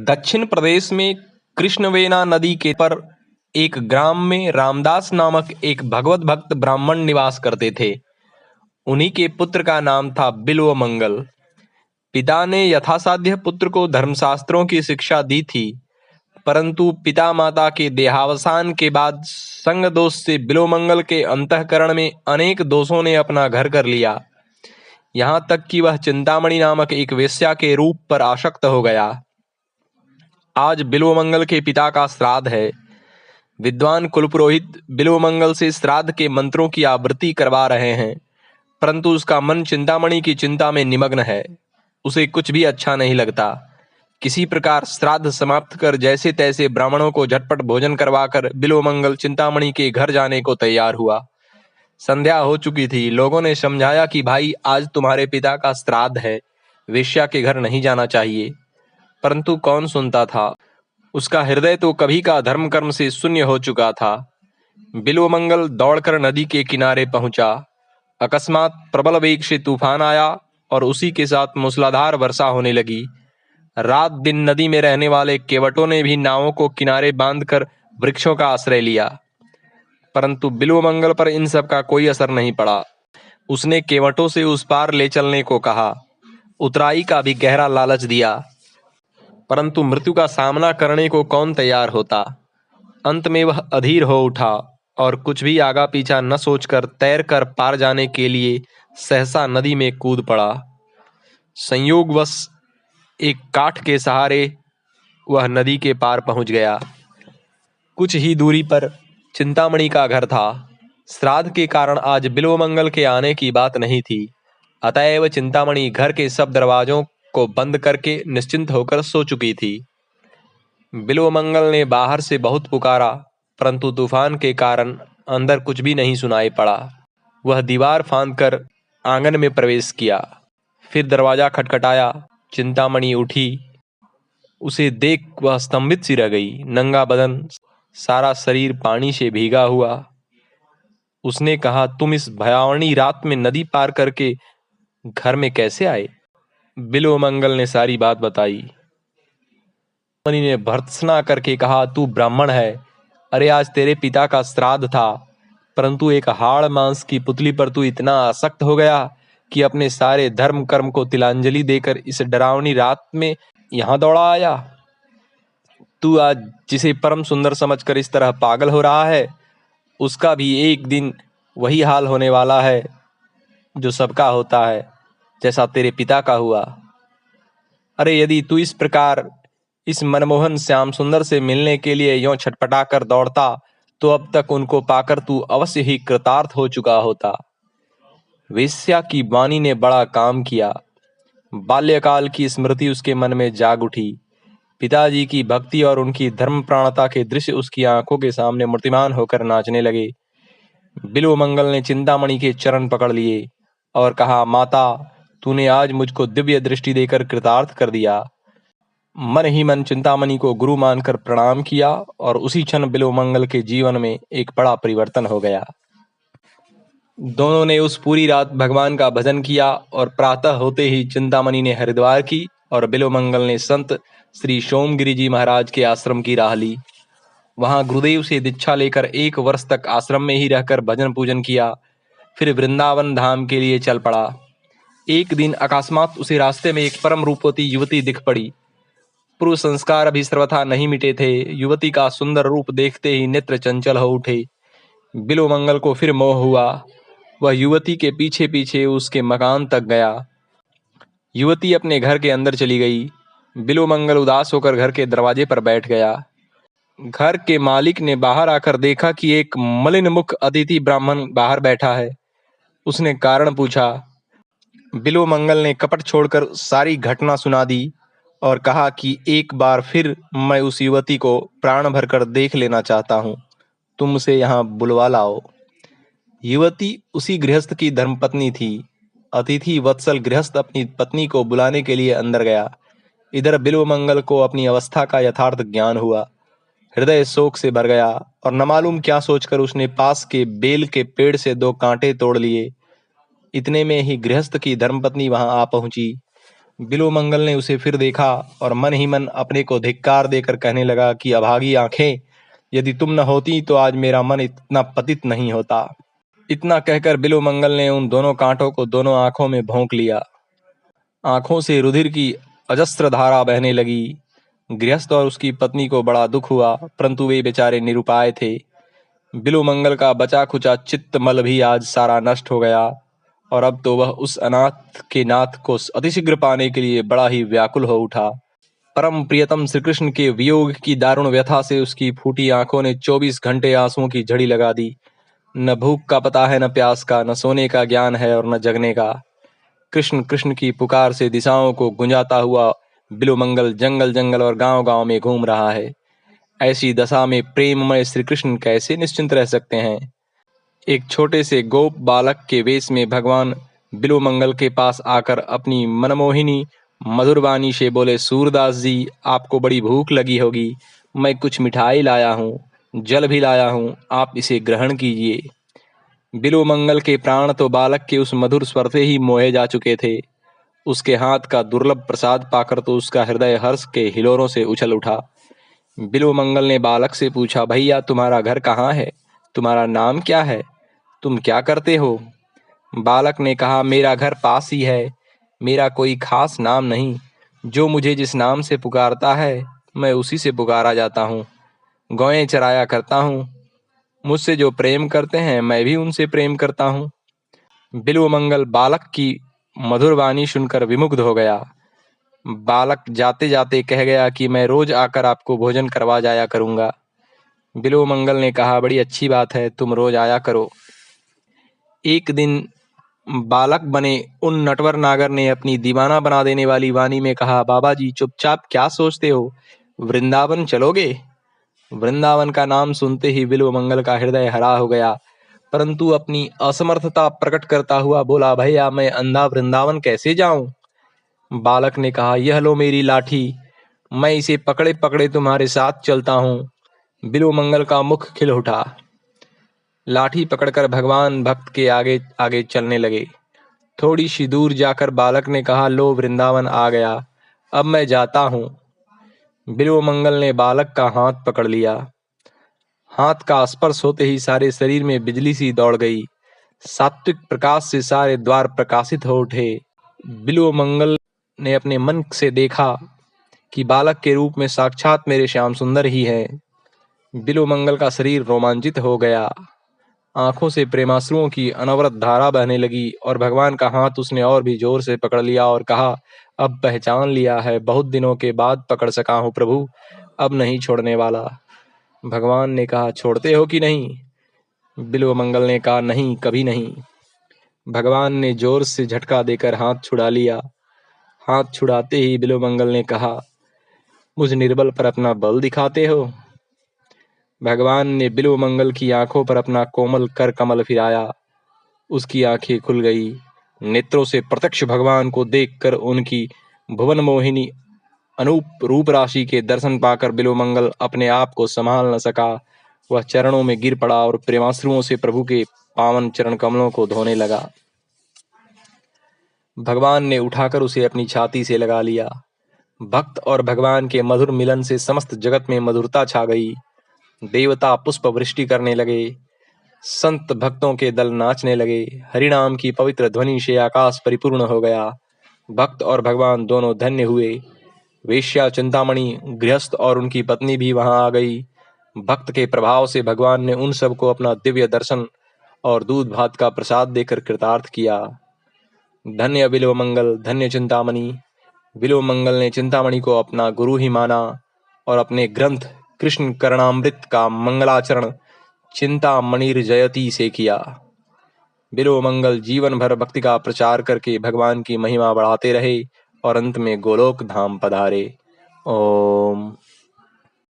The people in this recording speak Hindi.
दक्षिण प्रदेश में कृष्णवेना नदी के पर एक ग्राम में रामदास नामक एक भगवत भक्त ब्राह्मण निवास करते थे। उन्हीं के पुत्र का नाम था बिल्वमंगल। पिता ने यथासाध्य पुत्र को धर्मशास्त्रों की शिक्षा दी थी, परंतु पिता माता के देहावसान के बाद संग दोष से बिल्वमंगल के अंतःकरण में अनेक दोषों ने अपना घर कर लिया। यहाँ तक कि वह चिंतामणि नामक एक वेश्या के रूप पर आसक्त हो गया। आज बिल्वमंगल के पिता का श्राद्ध है। विद्वान कुलपुरोहित बिल्वमंगल से श्राद्ध के मंत्रों की आवृत्ति करवा रहे हैं, परंतु उसका मन चिंतामणि की चिंता में निमग्न है। उसे कुछ भी अच्छा नहीं लगता। किसी प्रकार श्राद्ध समाप्त कर जैसे तैसे ब्राह्मणों को झटपट भोजन करवाकर बिल्वमंगल चिंतामणि के घर जाने को तैयार हुआ। संध्या हो चुकी थी। लोगों ने समझाया कि भाई, आज तुम्हारे पिता का श्राद्ध है, वेश्या के घर नहीं जाना चाहिए, परंतु कौन सुनता था। उसका हृदय तो कभी का धर्म कर्म से शून्य हो चुका था। बिल्वमंगल दौड़कर नदी के किनारे पहुंचा। अकस्मात प्रबल वेग से तूफान आया और उसी के साथ मूसलाधार वर्षा होने लगी। रात दिन नदी में रहने वाले केवटों ने भी नावों को किनारे बांधकर वृक्षों का आश्रय लिया, परंतु बिल्वमंगल पर इन सब का कोई असर नहीं पड़ा। उसने केवटों से उस पार ले चलने को कहा, उतराई का भी गहरा लालच दिया, परंतु मृत्यु का सामना करने को कौन तैयार होता। अंत में वह अधीर हो उठा और कुछ भी आगा पीछा न सोचकर तैरकर पार जाने के लिए सहसा नदी में कूद पड़ा। संयोगवश एक काठ के सहारे वह नदी के पार पहुंच गया। कुछ ही दूरी पर चिंतामणि का घर था। श्राद्ध के कारण आज बिल्वमंगल के आने की बात नहीं थी, अतएव चिंतामणि घर के सब दरवाजों को बंद करके निश्चिंत होकर सो चुकी थी। बिल्वमंगल ने बाहर से बहुत पुकारा, परंतु तूफान के कारण अंदर कुछ भी नहीं सुनाई पड़ा। वह दीवार फांदकर आंगन में प्रवेश किया। फिर दरवाजा खटखटाया। चिंतामणि उठी। उसे देख वह स्तंभित सी रह गई। नंगा बदन, सारा शरीर पानी से भीगा हुआ। उसने कहा, तुम इस भयावनी रात में नदी पार करके घर में कैसे आए। बिल्वमंगल ने सारी बात बताई। मणि ने भर्त्सना करके कहा, तू ब्राह्मण है। अरे, आज तेरे पिता का श्राद्ध था, परंतु एक हाड़ मांस की पुतली पर तू इतना आसक्त हो गया कि अपने सारे धर्म कर्म को तिलांजलि देकर इस डरावनी रात में यहाँ दौड़ा आया। तू आज जिसे परम सुंदर समझकर इस तरह पागल हो रहा है, उसका भी एक दिन वही हाल होने वाला है जो सबका होता है, जैसा तेरे पिता का हुआ। अरे, यदि तू इस प्रकार इस मनमोहन श्याम सुंदर से मिलने के लिए यों छटपटा कर दौड़ता, तो अब तक उनको पाकर तू अवश्य ही कृतार्थ हो चुका होता। वेश्या की वाणी ने बड़ा काम किया। बाल्यकाल की स्मृति उसके मन में जाग उठी। पिताजी की भक्ति और उनकी धर्मप्राणता के दृश्य उसकी आंखों के सामने मूर्तिमान होकर नाचने लगे। बिल्वमंगल ने चिंतामणि के चरण पकड़ लिए और कहा, माता, तूने आज मुझको दिव्य दृष्टि देकर कृतार्थ कर दिया। मन ही मन चिंतामणि को गुरु मानकर प्रणाम किया और उसी क्षण बिल्वमंगल के जीवन में एक बड़ा परिवर्तन हो गया। दोनों ने उस पूरी रात भगवान का भजन किया और प्रातः होते ही चिंतामणि ने हरिद्वार की और बिल्वमंगल ने संत श्री सोमगिरी जी महाराज के आश्रम की राह ली। वहां गुरुदेव से दीक्षा लेकर 1 वर्ष तक आश्रम में ही रहकर भजन पूजन किया। फिर वृंदावन धाम के लिए चल पड़ा। एक दिन अकस्मात उसे रास्ते में एक परम रूपवती युवती दिख पड़ी। पूर्व संस्कार अभी सर्वथा नहीं मिटे थे। युवती का सुंदर रूप देखते ही नेत्र चंचल हो उठे। बिल्वमंगल को फिर मोह हुआ। वह युवती के पीछे पीछे उसके मकान तक गया। युवती अपने घर के अंदर चली गई। बिल्वमंगल उदास होकर घर के दरवाजे पर बैठ गया। घर के मालिक ने बाहर आकर देखा कि एक मलिन मुख अतिथि ब्राह्मण बाहर बैठा है। उसने कारण पूछा। बिल्वमंगल ने कपट छोड़कर सारी घटना सुना दी और कहा कि एक बार फिर मैं उस युवती को प्राण भरकर देख लेना चाहता हूँ। तुम उसे यहाँ बुलवा लाओ। युवती उसी गृहस्थ की धर्मपत्नी थी। अतिथि वत्सल गृहस्थ अपनी पत्नी को बुलाने के लिए अंदर गया। इधर बिल्वमंगल को अपनी अवस्था का यथार्थ ज्ञान हुआ। हृदय शोक से भर गया और न मालूम क्या सोचकर उसने पास के बेल के पेड़ से 2 कांटे तोड़ लिए। इतने में ही गृहस्थ की धर्मपत्नी वहां आ पहुंची। बिल्वमंगल ने उसे फिर देखा और मन ही मन अपने को धिक्कार देकर कहने लगा कि अभागी आंखें, यदि तुम न होती तो आज मेरा मन इतना पतित नहीं होता। इतना कहकर बिल्वमंगल ने उन दोनों कांटों को दोनों आंखों में भोंक लिया। आंखों से रुधिर की अजस्त्र धारा बहने लगी। गृहस्थ और उसकी पत्नी को बड़ा दुख हुआ, परंतु वे बेचारे निरुपाय थे। बिल्वमंगल का बचा खुचा चित्तमल भी आज सारा नष्ट हो गया और अब तो वह उस अनाथ के नाथ को अतिशीघ्र पाने के लिए बड़ा ही व्याकुल हो उठा। परम प्रियतम श्री कृष्ण के वियोग की दारुण व्यथा से उसकी फूटी आंखों ने 24 घंटे आंसुओं की झड़ी लगा दी। न भूख का पता है, न प्यास का, न सोने का ज्ञान है और न जगने का। कृष्ण कृष्ण की पुकार से दिशाओं को गुंजाता हुआ बिल्वमंगल जंगल जंगल और गांव गांव में घूम रहा है। ऐसी दशा में प्रेममय श्री कृष्ण कैसे निश्चिंत रह सकते हैं। एक छोटे से गोप बालक के वेश में भगवान बिल्वमंगल के पास आकर अपनी मनमोहिनी मधुर वाणी से बोले, सूरदास जी, आपको बड़ी भूख लगी होगी, मैं कुछ मिठाई लाया हूँ, जल भी लाया हूँ, आप इसे ग्रहण कीजिए। बिल्वमंगल के प्राण तो बालक के उस मधुर स्वर से ही मोहे जा चुके थे। उसके हाथ का दुर्लभ प्रसाद पाकर तो उसका हृदय हर्ष के हिलोरों से उछल उठा। बिल्वमंगल ने बालक से पूछा, भैया तुम्हारा घर कहाँ है, तुम्हारा नाम क्या है, तुम क्या करते हो? बालक ने कहा, मेरा घर पास ही है, मेरा कोई खास नाम नहीं, जो मुझे जिस नाम से पुकारता है मैं उसी से पुकारा जाता हूँ। गौएं चराया करता हूँ, मुझसे जो प्रेम करते हैं मैं भी उनसे प्रेम करता हूँ। बिल्वमंगल बालक की मधुर वाणी सुनकर विमुग्ध हो गया। बालक जाते जाते कह गया कि मैं रोज आकर आपको भोजन करवा जाया करूंगा। बिल्वमंगल ने कहा, बड़ी अच्छी बात है, तुम रोज आया करो। एक दिन बालक बने उन नटवर नागर ने अपनी दीवाना बना देने वाली वाणी में कहा, बाबा जी चुपचाप क्या सोचते हो, वृंदावन चलोगे? वृंदावन का नाम सुनते ही बिल्वमंगल का हृदय हरा हो गया, परंतु अपनी असमर्थता प्रकट करता हुआ बोला, भैया मैं अंधा वृंदावन कैसे जाऊं? बालक ने कहा, यह लो मेरी लाठी, मैं इसे पकड़े पकड़े तुम्हारे साथ चलता हूँ। बिल्वमंगल का मुख खिल उठा। लाठी पकड़कर भगवान भक्त के आगे आगे चलने लगे। थोड़ी सी दूर जाकर बालक ने कहा, लो वृंदावन आ गया, अब मैं जाता हूँ। बिल्वमंगल ने बालक का हाथ पकड़ लिया। हाथ का स्पर्श होते ही सारे शरीर में बिजली सी दौड़ गई। सात्विक प्रकाश से सारे द्वार प्रकाशित हो उठे। बिल्वमंगल ने अपने मन से देखा कि बालक के रूप में साक्षात मेरे श्याम सुंदर ही है। बिल्वमंगल का शरीर रोमांचित हो गया। आंखों से प्रेमाश्रुओं की अनवरत धारा बहने लगी और भगवान का हाथ उसने और भी जोर से पकड़ लिया और कहा, अब पहचान लिया है, बहुत दिनों के बाद पकड़ सका हूँ प्रभु, अब नहीं छोड़ने वाला। भगवान ने कहा, छोड़ते हो कि नहीं? बिल्वमंगल ने कहा, नहीं, कभी नहीं। भगवान ने जोर से झटका देकर हाथ छुड़ा लिया। हाथ छुड़ाते ही बिल्वमंगल ने कहा, मुझ निर्बल पर अपना बल दिखाते हो? भगवान ने बिल्वमंगल की आंखों पर अपना कोमल कर कमल फिराया। उसकी आंखें खुल गई। नेत्रों से प्रत्यक्ष भगवान को देखकर उनकी भुवन मोहिनी अनूप रूप राशि के दर्शन पाकर बिल्वमंगल अपने आप को संभाल न सका। वह चरणों में गिर पड़ा और प्रेमाश्रुओं से प्रभु के पावन चरण कमलों को धोने लगा। भगवान ने उठाकर उसे अपनी छाती से लगा लिया। भक्त और भगवान के मधुर मिलन से समस्त जगत में मधुरता छा गई। देवता पुष्प वृष्टि करने लगे, संत भक्तों के दल नाचने लगे। हरिनाम की पवित्र ध्वनि से आकाश परिपूर्ण हो गया। भक्त और भगवान दोनों धन्य हुए। वेश्या चिंतामणि, गृहस्थ और उनकी पत्नी भी वहां आ गई। भक्त के प्रभाव से भगवान ने उन सबको अपना दिव्य दर्शन और दूध भात का प्रसाद देकर कृतार्थ किया। धन्य बिल्वमंगल, धन्य चिंतामणि। बिल्वमंगल ने चिंतामणि को अपना गुरु ही माना और अपने ग्रंथ कृष्ण करणामृत का मंगलाचरण चिंतामणिर जयती से किया। बिल्वमंगल जीवन भर भक्ति का प्रचार करके भगवान की महिमा बढ़ाते रहे और अंत में गोलोक धाम पधारे। ओम।